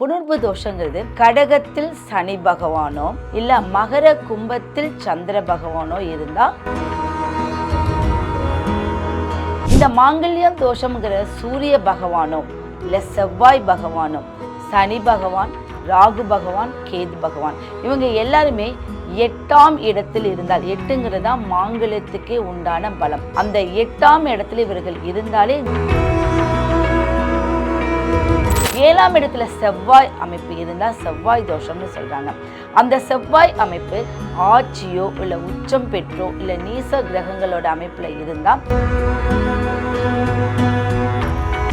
புனர்வு தோஷங்கிறது கடகத்தில் சனி பகவானோ இல்ல மகர கும்பத்தில் சந்திர பகவானோ இருந்தா இந்த மாங்கல்யம் தோஷம்ங்கிற சூரிய பகவானோ இல்ல செவ்வாய் பகவானோ சனி பகவான் ராகு பகவான் கேது பகவான் இவங்க எல்லாருமே 8ஆம் இடத்தில் இருந்தால் 8ங்கிறதா மாங்கல்யத்துக்கே உண்டான பலம். அந்த 8ஆம் இடத்துல இவர்கள் இருந்தாலே 7ஆம் இடத்துல செவ்வாய் அமைப்பு இருந்தால் செவ்வாய் தோஷம்னு சொல்றாங்க. அந்த செவ்வாய் அமைப்பு ஆட்சியோ இல்ல உச்சம் பெற்றோ இல்ல நீச கிரகங்களோட அமைப்புல இருந்தா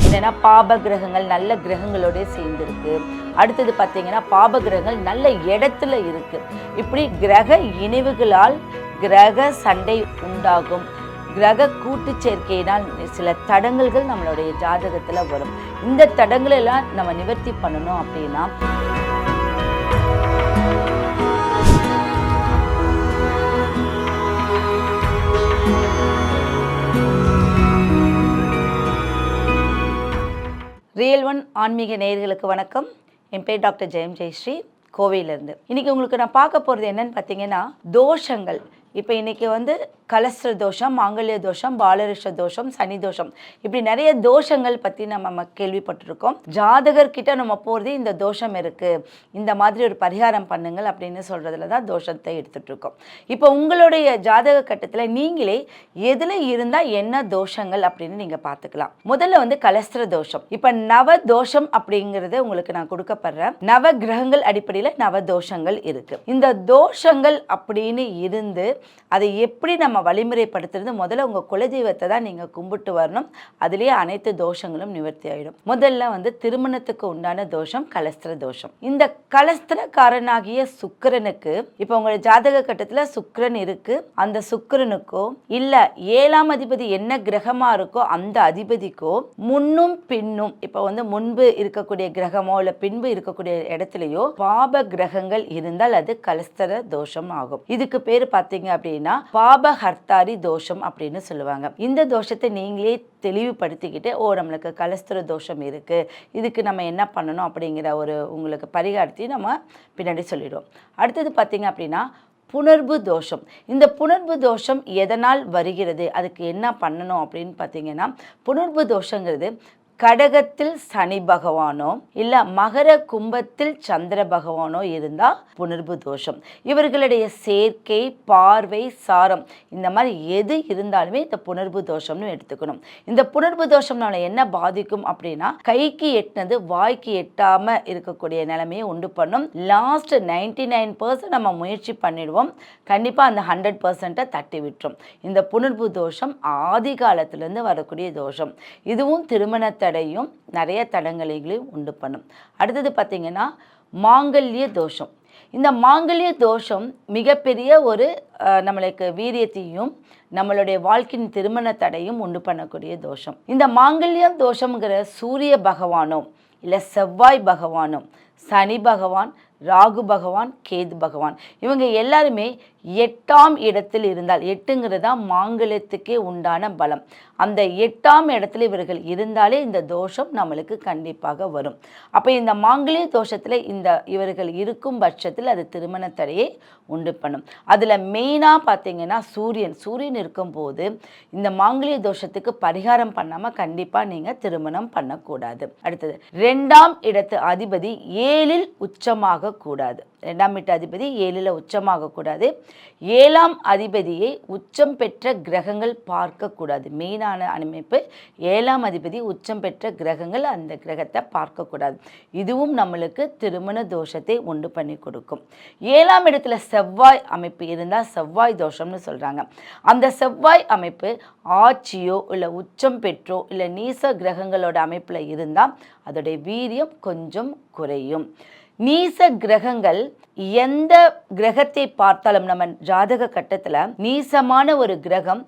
என்னன்னா பாப கிரகங்கள் நல்ல கிரகங்களோட சேர்ந்துருக்கு. அடுத்தது பார்த்தீங்கன்னா பாப கிரகங்கள் நல்ல இடத்துல இருக்கு. இப்படி கிரக இணைவுகளால் கிரக சண்டை உண்டாகும். கிரக கூட்டு சேர்க்கையினால் சில தடங்கல்கள் நம்மளுடைய ஜாதகத்துல வரும். இந்த தடங்களை எல்லாம் நம்ம நிவர்த்தி பண்ணணும் அப்படின்னா ரியல் ஒன் ஆன்மீக நேயர்களுக்கு வணக்கம். என் பேர் டாக்டர் ஜெயம் ஜெயஸ்ரீ, கோவையிலிருந்து. இன்னைக்கு உங்களுக்கு நான் பார்க்க போகிறது என்னன்னு பார்த்தீங்கன்னா தோஷங்கள். இப்போ இன்னைக்கு கலஸ்திர தோஷம், மாங்கல்ய தோஷம், பாலரிஷ தோஷம், சனி தோஷம், இப்படி நிறைய தோஷங்கள் பற்றி நம்ம கேள்விப்பட்டிருக்கோம். ஜாதகர்கிட்ட நம்ம போகிறதே இந்த தோஷம் இருக்குது, இந்த மாதிரி ஒரு பரிகாரம் பண்ணுங்கள் அப்படின்னு சொல்கிறதுல தான் தோஷத்தை எடுத்துகிட்டு இருக்கோம். இப்போ உங்களுடைய ஜாதக கட்டத்தில் நீங்களே எதில் இருந்தால் என்ன தோஷங்கள் அப்படின்னு நீங்கள் பார்த்துக்கலாம். முதல்ல கலஸ்திர தோஷம். இப்போ நவ தோஷம் அப்படிங்கிறது உங்களுக்கு நான் கொடுக்கப்படுறேன். நவ கிரகங்கள் அடிப்படையில் நவ தோஷங்கள் இருக்குது. இந்த தோஷங்கள் அப்படின்னு இருந்து அதை எப்படி நம்ம வழிமுறைப்படுத்துறது, முதல்ல உங்க குலதெய்வத்தை தான் நீங்க கும்பிட்டு வரணும். அதுலேயே அனைத்து தோஷங்களும் நிவர்த்தி ஆயிடும். முதல்ல திருமணத்துக்கு உண்டான தோஷம் கலஸ்திர தோஷம். இந்த கலஸ்திரக்காரனாகிய சுக்கிரனுக்கு இப்போ உங்களுடைய ஜாதக கட்டத்துல சுக்கிரன் இருக்கு. அந்த சுக்கிரனுக்கோ இல்ல 7ஆம் அதிபதி என்ன கிரகமா இருக்கோ அந்த அதிபதிக்கோ முன்னும் பின்னும் இப்போ முன்பு இருக்கக்கூடிய கிரகமோ இல்ல பின்பு இருக்கக்கூடிய இடத்துலயோ பாப கிரகங்கள் இருந்தால் அது கலஸ்திர தோஷம் ஆகும். இதுக்கு பேரு பார்த்தீங்க அப்படின்னா பாபஹர்த்தாரி தோஷம் அப்படின்னு சொல்லுவாங்க. இந்த தோஷத்தை நீங்களே தெளிவுபடுத்திக்கிட்டு நம்மளுக்கு கலஸ்திர தோஷம் இருக்கு, இதுக்கு நம்ம என்ன பண்ணணும் அப்படிங்கிற ஒரு உங்களுக்கு பரிகாரத்தையும் நம்ம பின்னாடி சொல்லிடுவோம். அடுத்தது பார்த்தீங்க அப்படின்னா புணர்வு தோஷம். இந்த புணர்வு தோஷம் எதனால் வருகிறது, அதுக்கு என்ன பண்ணணும் அப்படின்னு பார்த்தீங்கன்னா புணர்வு தோஷங்கிறது கடகத்தில் சனி பகவானோ இல்ல மகர கும்பத்தில் சந்திர பகவானோ இருந்தா புணர்வு தோஷம். இவர்களுடைய சேர்க்கை, பார்வை, சாரம் இந்த மாதிரி எது இருந்தாலுமே இந்த புணர்வு தோஷம்னு எடுத்துக்கணும். இந்த புணர்வு தோஷம் நம்மளை என்ன பாதிக்கும் அப்படின்னா கைக்கு எட்டினது வாய்க்கு எட்டாம இருக்கக்கூடிய நிலைமையை உண்டு பண்ணும். லாஸ்ட் 99% நம்ம முயற்சி பண்ணிடுவோம், கண்டிப்பா அந்த 100% தட்டி விட்டுரும். இந்த புணர்வு தோஷம் ஆதி காலத்திலிருந்து வரக்கூடிய தோஷம். இதுவும் திருமண தடையும் நிறைய தடங்களையும் உண்டு பண்ணும். அடுத்தது பார்த்தீங்கன்னா மாங்கல்ய தோஷம். இந்த மாங்கல்ய தோஷம் மிகப்பெரிய ஒரு நம்மளுக்கு வீரியத்தையும் நம்மளுடைய வாழ்க்கையின் திருமண தடையும் உண்டு பண்ணக்கூடிய தோஷம். இந்த மாங்கல்யம் தோஷம்ங்கிற சூரிய பகவானோ இல்லை செவ்வாய் பகவானோ சனி பகவான் ராகு பகவான் கேது பகவான் இவங்க எல்லாருமே 8ஆம் இடத்தில் இருந்தால் 8ங்கிறதா மாங்கல்யத்துக்கே உண்டான பலம். அந்த 8ஆம் இடத்துல இவர்கள் இருந்தாலே இந்த தோஷம் நம்மளுக்கு கண்டிப்பாக வரும். அப்போ இந்த மாங்கல்ய தோஷத்தில் இவர்கள் இருக்கும் பட்சத்தில் அது திருமண தடையை உண்டு பண்ணும். அதில் மெயினாக பார்த்தீங்கன்னா சூரியன் இருக்கும்போது இந்த மாங்கல்ய தோஷத்துக்கு பரிகாரம் பண்ணாமல் கண்டிப்பாக நீங்கள் திருமணம் பண்ணக்கூடாது. அடுத்தது 2ஆம் இடத்து அதிபதி 7இல் உச்சமாக கூடாது. 2ஆம் வீட்டு அதிபதி 7ல் உச்சமாக கூடாது. 7ஆம் அதிபதியை உச்சம் பெற்ற கிரகங்கள் பார்க்கக்கூடாது. மெயினான அமைப்பு 7ஆம் அதிபதி உச்சம் பெற்ற கிரகங்கள் அந்த கிரகத்தை பார்க்கக்கூடாது. இதுவும் நம்மளுக்கு திருமண தோஷத்தை உண்டு பண்ணி கொடுக்கும். 7ஆம் இடத்துல செவ்வாய் அமைப்பு இருந்தால் செவ்வாய் தோஷம்னு சொல்றாங்க. அந்த செவ்வாய் அமைப்பு ஆட்சியோ இல்லை உச்சம் பெற்றோ இல்லை நீச கிரகங்களோட அமைப்புல இருந்தால் அதோடைய வீரியம் கொஞ்சம் குறையும். நீச கிரகங்கள் எந்த கிரகத்தை பார்த்தாலும் நம்ம ஜாதக கட்டத்துல நீசமான ஒரு கிரகம்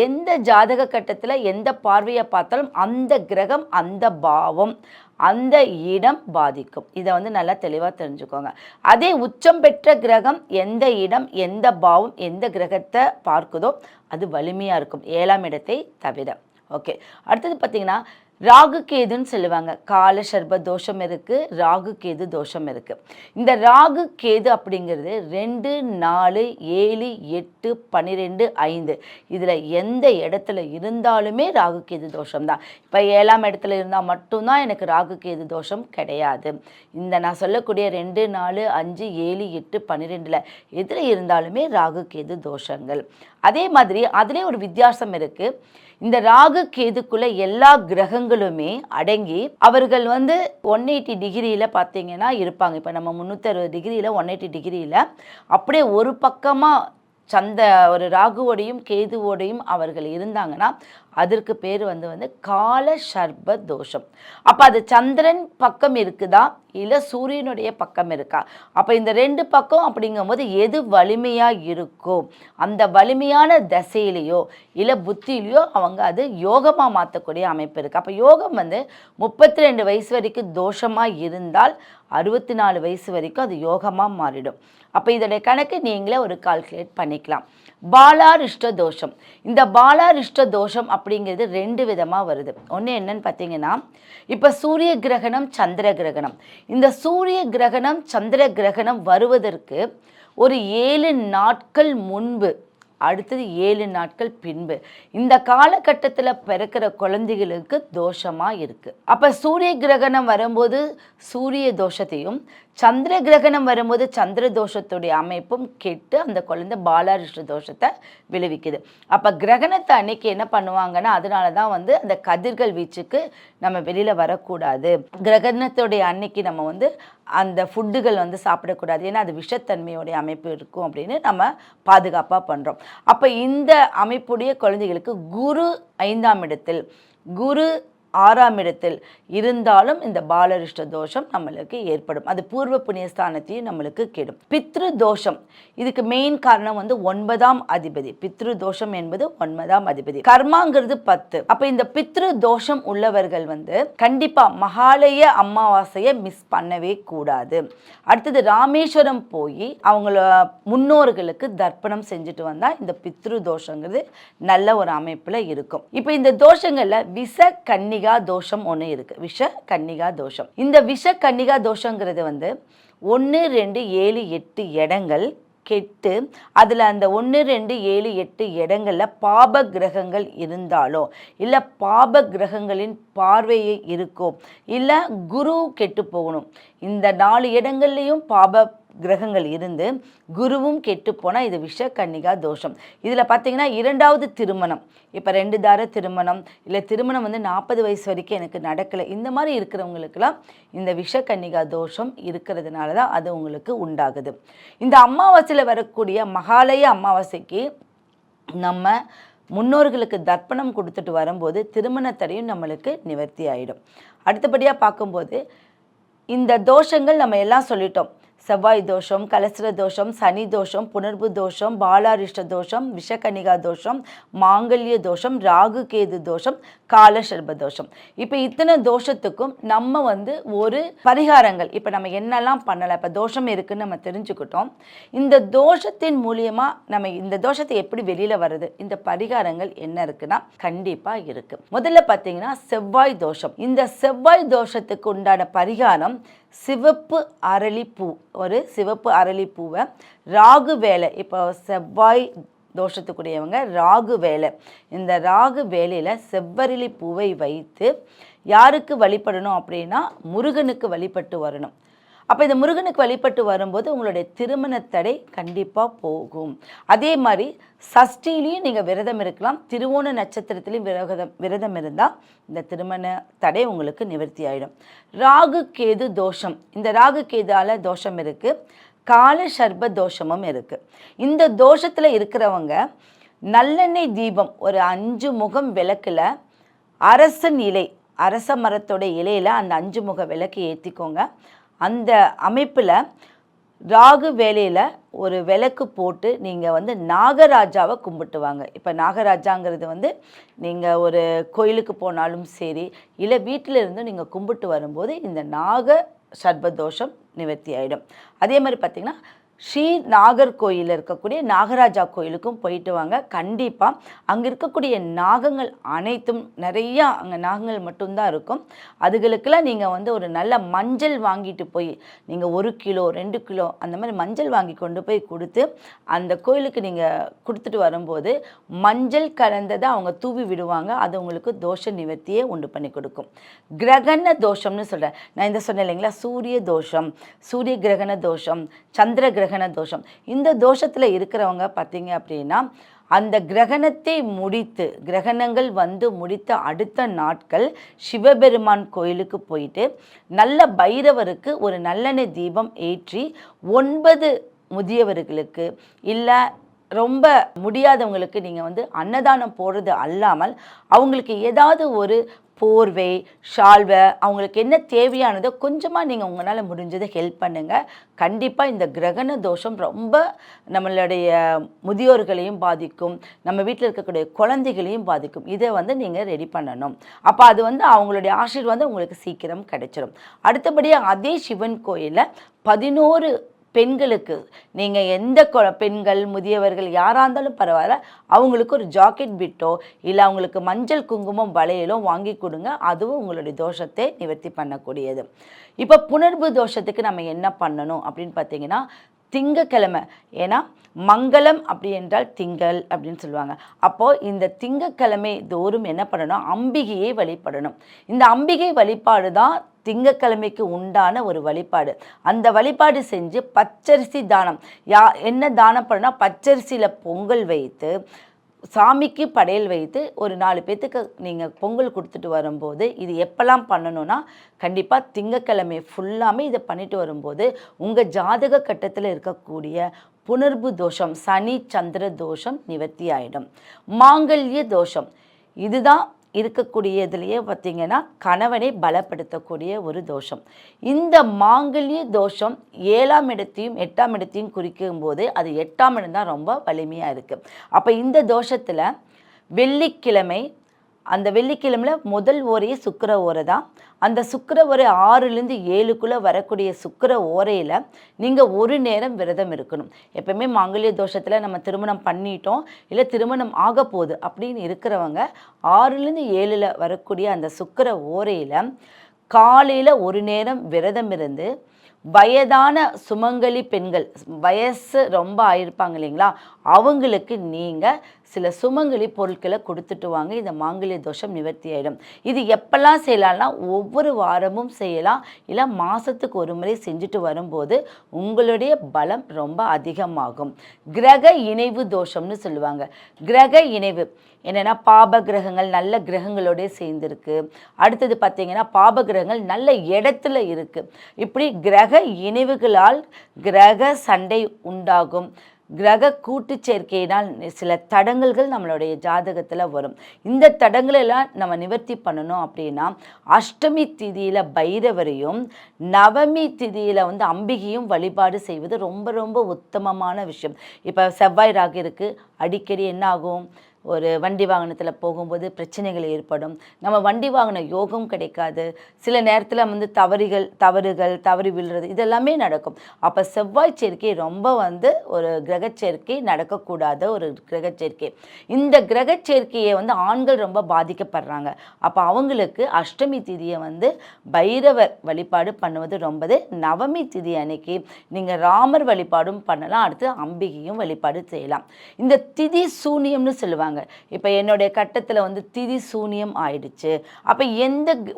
எந்த ஜாதக கட்டத்துல எந்த பார்வையை பார்த்தாலும் அந்த கிரகம் அந்த பாவம் அந்த இடம் பாதிக்கும். இதை நல்லா தெளிவா தெரிஞ்சுக்கோங்க. அதே உச்சம் பெற்ற கிரகம் எந்த இடம் எந்த பாவம் எந்த கிரகத்தை பார்க்குதோ அது வலிமையா இருக்கும், 7ஆம் இடத்தை தவிர. ஓகே, அடுத்தது பார்த்தீங்கன்னா ராகு கேதுன்னு சொல்லுவாங்க. கால சர்ப தோஷம் இருக்குது, ராகு கேது தோஷம் இருக்குது. இந்த ராகு கேது அப்படிங்கிறது 2, 4, 7, 8, 12, 5 இதில் எந்த இடத்துல இருந்தாலுமே ராகு கேது தோஷம் தான். இப்போ 7ஆம் இடத்துல இருந்தால் மட்டும்தான் எனக்கு ராகு கேது தோஷம் கிடையாது. இந்த நான் சொல்லக்கூடிய 2, 4, 5, 7, 8, 12 எதில் இருந்தாலுமே ராகு கேது தோஷங்கள். அதே மாதிரி அதிலே ஒரு வித்தியாசம் இருக்குது. இந்த ராகு கேதுக்குள்ள எல்லா கிரகங்களுமே அடங்கி அவர்கள் 180 டிகிரியில் பார்த்தீங்கன்னா இருப்பாங்க. இப்போ நம்ம 360 டிகிரியில் 180 டிகிரியில் அப்படியே ஒரு பக்கமாக ஒரு ராகுவோடையும் கேதுவோடையும் அவர்கள் இருந்தாங்கன்னா அதற்கு பேர் கால சர்ப தோஷம். அப்போ அது சந்திரன் பக்கம் இருக்குதா இல்லை சூரியனுடைய பக்கம் இருக்கா? அப்போ இந்த 2 பக்கம் அப்படிங்கும்போது எது வலிமையாக இருக்கோ அந்த வலிமையான தசையிலையோ இல்லை புத்தியிலையோ அவங்க அது யோகமாக மாற்றக்கூடிய அமைப்பு இருக்குது. அப்போ யோகம் 32 வயசு வரைக்கும் தோஷமாக இருந்தால் 64 வயசு வரைக்கும் அது யோகமாக மாறிடும். அப்போ இதோடைய கணக்கு நீங்களே ஒரு கால்குலேட் பண்ணிக்கலாம். பாலாரிஷ்ட தோஷம். இந்த பாலாரிஷ்ட தோஷம் அப்படிங்கிறது 2 விதமாக வருது. ஒன்று என்னன்னு பார்த்தீங்கன்னா, இப்போ சூரிய கிரகணம் சந்திர கிரகணம். இந்த சூரிய கிரகணம் சந்திர கிரகணம் வருவதற்கு ஒரு 7 நாட்கள் முன்பு, அடுத்தது 7 நாட்கள் பின்பு இந்த காலகட்டத்தில் பிறக்கிற குழந்தைகளுக்கு தோஷமாக இருக்குது. அப்போ சூரிய கிரகணம் வரும்போது சூரிய தோஷத்தையும் சந்திர கிரகணம் வரும்போது சந்திர தோஷத்துடைய அமைப்பும் கெட்டு அந்த குழந்தை பாலாரிஷ்ட தோஷத்தை விளைவிக்குது. அப்போ கிரகணத்தை அன்னைக்கு என்ன பண்ணுவாங்கன்னா, அதனால தான் அந்த கதிர்கள் வீச்சுக்கு நம்ம வெளியில் வரக்கூடாது. கிரகணத்துடைய அன்னைக்கு நம்ம அந்த ஃபுட்டுகள் சாப்பிடக்கூடாது, ஏன்னா அது விஷத்தன்மையோடைய அமைப்பு இருக்கும் அப்படின்னு நம்ம பாதுகாப்பாக பண்ணுறோம். அப்போ இந்த அமைப்புடைய குழந்தைகளுக்கு குரு 5ஆம் இடத்தில், குரு 6ஆம் இடத்தில் இருந்தாலும் இந்த பாலரிஷ்ட தோஷம் நம்மளுக்கு ஏற்படும். அது பூர்வ புண்ணியஸ்தானத்தையும் நம்மளுக்கு கெடும். பித்ரு தோஷம், இதுக்கு மெயின் காரணம் 9ஆம் அதிபதி. பித்ரு தோஷம் என்பது 9ஆம் அதிபதி. கர்மாங்கிறது 10. அப்ப இந்த பித்ரு தோஷம் உள்ளவர்கள் கண்டிப்பா மகாலய அமாவாசையை மிஸ் பண்ணவே கூடாது. அடுத்தது ராமேஸ்வரம் போய் அவங்கள முன்னோர்களுக்கு தர்ப்பணம் செஞ்சுட்டு வந்தா இந்த பித்ரு தோஷங்கிறது நல்ல ஒரு அமைப்புல இருக்கும். இப்ப இந்த தோஷங்கள்ல விஷ கன்னிகா தோஷம் ஒன்று இருக்கு. விஷ கன்னிகா தோஷம். இந்த விஷ கன்னிகா தோஷங்கிறது 1, 2, 7, 8 இடங்கள் கெட்டு அதில் அந்த 1, 2, 7, 8 இடங்களில் பாப கிரகங்கள் இருந்தாலோ இல்லை பாப கிரகங்களின் பார்வையை இருக்கோ இல்லை குரு கெட்டு போகணும், இந்த 4 இடங்கள்லையும் பாப கிரகங்கள் இருந்து குருவும் கெட்டு போனால் இது விஷ கன்னிகா தோஷம். இதில் பார்த்தீங்கன்னா 2வது திருமணம், இப்போ 2 தார திருமணம் இல்லை திருமணம் 40 வயசு வரைக்கும் எனக்கு நடக்கலை, இந்த மாதிரி இருக்கிறவங்களுக்கெல்லாம் இந்த விஷ கன்னிகா தோஷம் இருக்கிறதுனால தான் அது உங்களுக்கு உண்டாகுது. இந்த அமாவாசையில் வரக்கூடிய மகாலய அமாவாசைக்கு நம்ம முன்னோர்களுக்கு தர்ப்பணம் கொடுத்துட்டு வரும்போது திருமணத்தடையும் நம்மளுக்கு நிவர்த்தி ஆகிடும். அடுத்தபடியாக பார்க்கும்போது இந்த தோஷங்கள் நம்ம எல்லாம் சொல்லிட்டோம். செவ்வாய் தோஷம், கலசர தோஷம், சனி தோஷம், புணர்வு தோஷம், பாலாரிஷ்ட தோஷம், விஷக்கன்னிகா தோஷம், மாங்கல்ய தோஷம், ராகு கேது தோஷம், காலசர்ப தோஷம். இப்போ இத்தனை தோஷத்துக்கும் நம்ம ஒரு பரிகாரங்கள் இப்போ நம்ம என்னெல்லாம் பண்ணலாம், இப்போ தோஷம் இருக்குன்னு நம்ம தெரிஞ்சுக்கிட்டோம். இந்த தோஷத்தின் மூலியமாக நம்ம இந்த தோஷத்தை எப்படி வெளியில் வருது, இந்த பரிகாரங்கள் என்ன இருக்குன்னா கண்டிப்பாக இருக்குது. முதல்ல பார்த்தீங்கன்னா செவ்வாய் தோஷம். இந்த செவ்வாய் தோஷத்துக்கு உண்டான பரிகாரம் சிவப்பு அரளிப்பூ. ஒரு சிவப்பு அரளிப்பூவை ராகு வேலை, இப்போ செவ்வாய் தோஷத்துக்குரியவங்க ராகு வேலை, இந்த ராகு வேலையில் செவ்வரளி பூவை வைத்து யாருக்கு வழிபடணும் அப்படின்னா முருகனுக்கு வழிபட்டு வரணும். அப்போ இந்த முருகனுக்கு வழிபட்டு வரும்போது உங்களுடைய திருமண தடை கண்டிப்பாக போகும். அதே மாதிரி சஷ்டிலையும் நீங்கள் விரதம் இருக்கலாம், திருவோண நட்சத்திரத்திலையும் விரதம் இருந்தால் இந்த திருமண தடை உங்களுக்கு நிவர்த்தி ஆகிடும். ராகு கேது தோஷம், இந்த ராகு கேதால தோஷம் இருக்குது, கால சர்ப தோஷமும் இருக்குது. இந்த தோஷத்தில் இருக்கிறவங்க நல்லெண்ணெய் தீபம் ஒரு 5 முகம் விளக்கில் அரசன் இலை, அரச மரத்தோட இலையில் அந்த 5 முக விளக்கு ஏற்றிக்கோங்க. அந்த அமைப்பில் ராகு வேலையில் ஒரு விளக்கு போட்டு நீங்கள் நாகராஜாவை கும்பிட்டு வாங்க. இப்போ நாகராஜாங்கிறது நீங்கள் ஒரு கோயிலுக்கு போனாலும் சரி இல்லை வீட்டில் இருந்து நீங்கள் கும்பிட்டு வரும்போது இந்த நாக சர்பதோஷம் நிவர்த்தி ஆகிடும். அதே மாதிரி பார்த்திங்கன்னா ஸ்ரீ நாகர்கோயிலில் இருக்கக்கூடிய நாகராஜா கோயிலுக்கும் போயிட்டு வாங்க. கண்டிப்பாக அங்கே இருக்கக்கூடிய நாகங்கள் அனைத்தும் நிறையா அங்கே நாகங்கள் மட்டும்தான் இருக்கும். அதுகளுக்கெல்லாம் நீங்கள் வந்து ஒரு நல்ல மஞ்சள் வாங்கிட்டு போய் நீங்கள் 1 கிலோ 2 கிலோ அந்த மாதிரி மஞ்சள் வாங்கி கொண்டு போய் கொடுத்து அந்த கோயிலுக்கு நீங்கள் கொடுத்துட்டு வரும்போது மஞ்சள் கலந்ததை அவங்க தூவி விடுவாங்க. அது உங்களுக்கு தோஷ நிவர்த்தியே உண்டு பண்ணி கொடுக்கும். கிரகண தோஷம்னு சொல்கிறேன். நான் இந்த சொன்னேன் இல்லைங்களா, சூரிய தோஷம், சூரிய கிரகண தோஷம், சந்திர கிரகண தோஷம். இந்த தோஷத்தில் இருக்கிறவங்க பார்த்தீங்க அப்படின்னா அந்த கிரகணத்தை முடித்து கிரகணங்கள் வந்து முடித்த அடுத்த நாட்கள் சிவபெருமான் கோயிலுக்கு போயிட்டு நல்ல பைரவருக்கு ஒரு நல்லெண்ணெய் தீபம் ஏற்றி 9 முதியவர்களுக்கு இல்லை ரொம்ப முடியாதவங்களுக்கு நீங்கள் வந்து அன்னதானம் போடுறது அல்லாமல் அவங்களுக்கு ஏதாவது ஒரு போர்வை, ஷால்வை, அவங்களுக்கு என்ன தேவையானதோ கொஞ்சமாக நீங்கள் உங்களால் முடிஞ்சதை ஹெல்ப் பண்ணுங்கள். கண்டிப்பாக இந்த கிரகண தோஷம் ரொம்ப நம்மளுடைய முதியோர்களையும் பாதிக்கும், நம்ம வீட்டில் இருக்கக்கூடிய குழந்தைகளையும் பாதிக்கும். இதை வந்து நீங்கள் ரெடி பண்ணணும். அப்போ அது வந்து அவங்களுடைய ஆசீர்வாதம் உங்களுக்கு சீக்கிரம் கிடைச்சிடும். அடுத்தபடியாக அதே சிவன் கோயிலில் 11 பெண்களுக்கு நீங்கள் எந்த பெண்கள் முதியவர்கள் யாராக இருந்தாலும் பரவாயில்ல, அவங்களுக்கு ஒரு ஜாக்கெட் பிட்டோ இல்லை அவங்களுக்கு மஞ்சள் குங்குமம் வளையலோ வாங்கி கொடுங்க. அதுவும் உங்களுடைய தோஷத்தை நிவர்த்தி பண்ணக்கூடியது. இப்போ புணர்வு தோஷத்துக்கு நம்ம என்ன பண்ணணும் அப்படின்னு பார்த்தீங்கன்னா, திங்கக்கிழமை, ஏன்னா மங்களம் அப்படி என்றால் திங்கள் அப்படின்னு சொல்லுவாங்க. அப்போது இந்த திங்கக்கிழமை தோறும் என்ன பண்ணணும், அம்பிகையை வழிபடணும். இந்த அம்பிகை வழிபாடு தான் திங்கக்கிழமைக்கு உண்டான ஒரு வழிபாடு. அந்த வழிபாடு செஞ்சு பச்சரிசி தானம், என்ன தானம் பண்ணால் பச்சரிசியில் பொங்கல் வைத்து சாமிக்கு படையல் வைத்து ஒரு 4 பேத்துக்கு நீங்கள் பொங்கல் கொடுத்துட்டு வரும்போது, இது எப்போல்லாம் பண்ணணும்னா கண்டிப்பாக திங்கக்கிழமை ஃபுல்லாமே இதை பண்ணிட்டு வரும்போது உங்கள் ஜாதக கட்டத்தில் இருக்கக்கூடிய புணர்வு தோஷம், சனி சந்திர தோஷம் நிவர்த்தி ஆகிடும். மாங்கல்ய தோஷம் இதுதான் இருக்கக்கூடியதுலேயே பார்த்திங்கன்னா கணவனை பலப்படுத்தக்கூடிய ஒரு தோஷம். இந்த மாங்கல்ய தோஷம் 7ஆம் இடத்தையும் 8ஆம் இடத்தையும் குறிக்கும் போது அது 8ஆம் இடம் தான் ரொம்ப வலிமையாக இருக்குது. அப்போ இந்த தோஷத்தில் வெள்ளிக்கிழமை, அந்த வெள்ளிக்கிழமையில் முதல் ஓரையே சுக்கிர ஓரை தான். அந்த சுக்கிர ஓரை 6லேருந்து 7க்குள்ளே வரக்கூடிய சுக்கிர ஓரையில் நீங்கள் ஒரு நேரம் விரதம் இருக்கணும். எப்பவுமே மாங்கல்ய தோஷத்தில் நம்ம திருமணம் பண்ணிட்டோம் இல்லை திருமணம் ஆக போகுது அப்படின்னு இருக்கிறவங்க 6லேருந்து 7ல் வரக்கூடிய அந்த சுக்கிர ஓரையில் காலையில் ஒரு நேரம் விரதம் இருந்து வயதான சுமங்கலி பெண்கள், வயசு ரொம்ப ஆயிருப்பாங்க இல்லைங்களா, அவங்களுக்கு நீங்கள் சில சுமங்கலி பொருட்களை கொடுத்துட்டு வாங்க. இந்த மாங்கல்ய தோஷம் நிவர்த்தி ஆகிடும். இது எப்பெல்லாம் செய்யலாம்னா ஒவ்வொரு வாரமும் செய்யலாம், இல்லை மாதத்துக்கு ஒரு முறை செஞ்சுட்டு வரும்போது உங்களுடைய பலம் ரொம்ப அதிகமாகும். கிரக இணைவு தோஷம்னு சொல்லுவாங்க. கிரக இணைவு என்னென்னா பாப கிரகங்கள் நல்ல கிரகங்களோட சேர்ந்துருக்கு. அடுத்தது பார்த்திங்கன்னா பாப கிரகங்கள் நல்ல இடத்துல இருக்குது. இப்படி கிரக இணைவுகளால் கிரக சண்டை உண்டாகும். கிரக கூட்டு சேர்க்கையினால் சில தடங்கல்கள் நம்மளுடைய ஜாதகத்தில் வரும். இந்த தடங்களெல்லாம் நம்ம நிவர்த்தி பண்ணணும் அப்படின்னா அஷ்டமி திதியில் பைரவரையும் நவமி திதியில் வந்து அம்பிகையும் வழிபாடு செய்வது ரொம்ப ரொம்ப உத்தமமான விஷயம். இப்போ செவ்வாய் ராகு இருக்குது, அடிக்கடி என்ன ஆகும், ஒரு வண்டி வாகனத்தில் போகும்போது பிரச்சனைகள் ஏற்படும். நம்ம வண்டி வாகன யோகம் கிடைக்காது. சில நேரத்தில் வந்து தவறி விழுறது இதெல்லாமே நடக்கும். அப்போ செவ்வாய் சேர்க்கை ரொம்ப வந்து ஒரு கிரகச்சேர்க்கை நடக்கக்கூடாத ஒரு கிரகச்சேர்க்கை. இந்த கிரகச்சேர்க்கையை வந்து ஆண்கள் ரொம்ப பாதிக்கப்படுறாங்க. அப்போ அவங்களுக்கு அஷ்டமி திதியை வந்து பைரவர் வழிபாடு பண்ணுவது ரொம்பது. நவமி திதி அன்னைக்கு நீங்கள் ராமர் வழிபாடும் பண்ணலாம், அடுத்து அம்பிகையும் வழிபாடு செய்யலாம். இந்த திதி சூனியம்னு சொல்லுவாங்க. இப்போ என்னுடைய கட்டத்தில் வந்து திதி சூனியம் ஆயிடுச்சு. அப்போ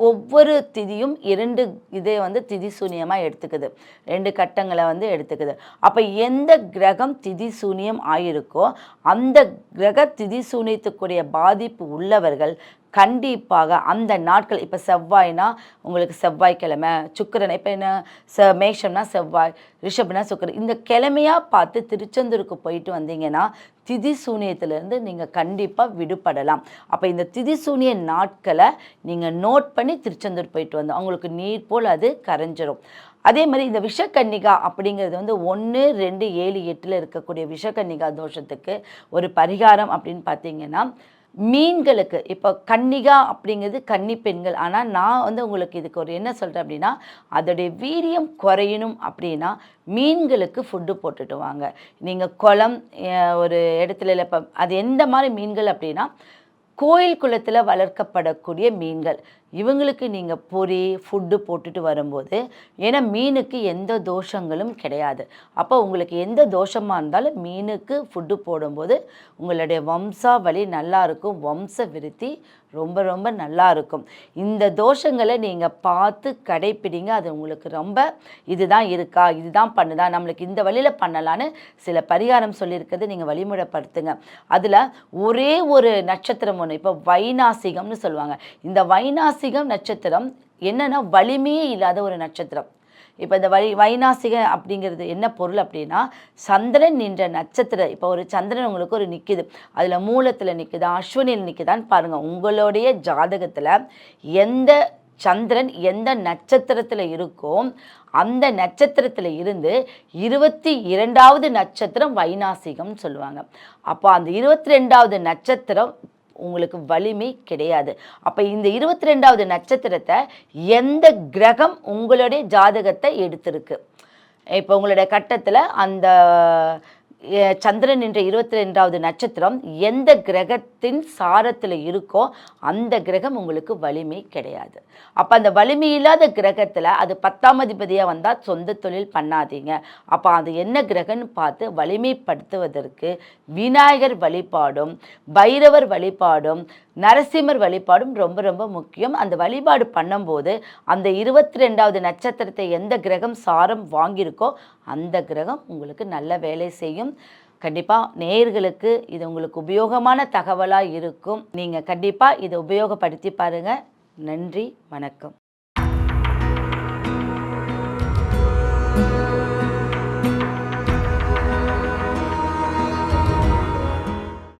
ஒவ்வொரு திதியும் 2 இதே வந்து திதி சூனியமாக எடுத்துக்குது, 2 கட்டங்களை வந்து எடுத்துக்குது. அப்போ எந்த கிரகம் திதி சூனியம் ஆயிருக்கோ அந்த கிரக திதி சூனியத்துக்குரிய பாதிப்பு உள்ளவர்கள் கண்டிப்பாக அந்த நாட்கள், இப்போ செவ்வாய்னா உங்களுக்கு செவ்வாய்க்கிழமை, சுக்கிரனை இப்போ என்ன மேஷம்னா செவ்வாய், ரிஷப்னா சுக்கிரன், இந்த கிழமையாக பார்த்து திருச்செந்தூருக்கு போயிட்டு வந்தீங்கன்னா திதி சூனியத்திலேருந்து நீங்கள் கண்டிப்பாக விடுபடலாம். அப்போ இந்த திதி சூனிய நாட்களை நீங்கள் நோட் பண்ணி திருச்செந்தூர் போயிட்டு வந்தோம், அவங்களுக்கு நீர் போல் அது கரைஞ்சிரும். அதே மாதிரி இந்த விஷக்கன்னிகா அப்படிங்கிறது வந்து 1, 2, 7, 8ல் இருக்கக்கூடிய விஷக்கன்னிகா தோஷத்துக்கு ஒரு பரிகாரம் அப்படின்னு பார்த்தீங்கன்னா மீன்களுக்கு இப்போ கன்னிகா அப்படிங்கிறது கன்னி பெண்கள். ஆனால் நான் வந்து உங்களுக்கு இதுக்கு ஒரு என்ன சொல்கிறேன் அப்படின்னா, அதோடைய வீரியம் குறையணும் அப்படின்னா மீன்களுக்கு ஃபுட்டு போட்டுட்டு வாங்க. நீங்கள் குளம் ஒரு இடத்துல இல்லை, இப்போ அது எந்த மாதிரி மீன்கள் அப்படின்னா கோயில் குளத்தில் வளர்க்கப்படக்கூடிய மீன்கள். இவங்களுக்கு நீங்கள் பொரி ஃபுட்டு போட்டுட்டு வரும்போது, ஏன்னா மீனுக்கு எந்த தோஷங்களும் கிடையாது. அப்போ உங்களுக்கு எந்த தோஷமாக இருந்தாலும் மீனுக்கு ஃபுட்டு போடும்போது உங்களுடைய வம்சாவளி நல்லாயிருக்கும், வம்ச விருத்தி ரொம்ப ரொம்ப நல்லா இருக்கும். இந்த தோஷங்களை நீங்கள் பார்த்து கடைப்பிடிங்க. அது உங்களுக்கு ரொம்ப இதுதான் இருக்கா, இதுதான் பண்ணுதா, நம்மளுக்கு இந்த வழியில் பண்ணலான்னு சில பரிகாரம் சொல்லியிருக்கிறது நீங்கள் வழிமுறைப்படுத்துங்க. அதில் ஒரே ஒரு நட்சத்திரம் ஒன்று, இப்போ வைநாசிகம்னு சொல்லுவாங்க. இந்த வைநாசிகம் நட்சத்திரம் என்னென்னா வலிமையே இல்லாத ஒரு நட்சத்திரம். இப்போ இந்த வைநாசிக அப்படிங்கிறது என்ன பொருள் அப்படின்னா, சந்திரன் நின்ற நட்சத்திரம். இப்போ ஒரு சந்திரன் உங்களுக்கு ஒரு நிற்கிது, அதில் மூலத்தில் நிற்குதா அஸ்வினியில் நிற்குதான்னு பாருங்கள். உங்களுடைய ஜாதகத்தில் எந்த சந்திரன் எந்த நட்சத்திரத்தில் இருக்கோ அந்த நட்சத்திரத்தில் இருந்து 22வது நட்சத்திரம் வைநாசிகம்னு சொல்லுவாங்க. அப்போ அந்த 22வது நட்சத்திரம் உங்களுக்கு வலிமை கிடையாது. அப்போ இந்த 22வது நட்சத்திரத்தை எந்த கிரகம் உங்களுடைய ஜாதகத்தை எடுத்திருக்கு, இப்போ உங்களுடைய கட்டத்தில் அந்த சந்திரன் என்ற 22வது நட்சத்திரம் எந்த கிரகத்தின் சாரத்தில் இருக்கோ அந்த கிரகம் உங்களுக்கு வலிமை கிடையாது. அப்போ அந்த வலிமை இல்லாத கிரகத்தில் அது 10ஆம் அதிபதியாக வந்தால் சொந்த தொழில் பண்ணாதீங்க. அப்போ அது என்ன கிரகம்னு பார்த்து வலிமைப்படுத்துவதற்கு விநாயகர் வழிபாடும் பைரவர் வழிபாடும் நரசிம்மர் வழிபாடும் ரொம்ப ரொம்ப முக்கியம். அந்த வழிபாடு பண்ணும்போது அந்த 22வது நட்சத்திரத்தை எந்த கிரகம் சாரம் வாங்கியிருக்கோ அந்த கிரகம் உங்களுக்கு நல்ல வேலை செய்யும். கண்டிப்பாக நேயர்களுக்கு இது உங்களுக்கு உபயோகமான தகவலாக இருக்கும். நீங்கள் கண்டிப்பாக இதை உபயோகப்படுத்தி பாருங்கள். நன்றி, வணக்கம்.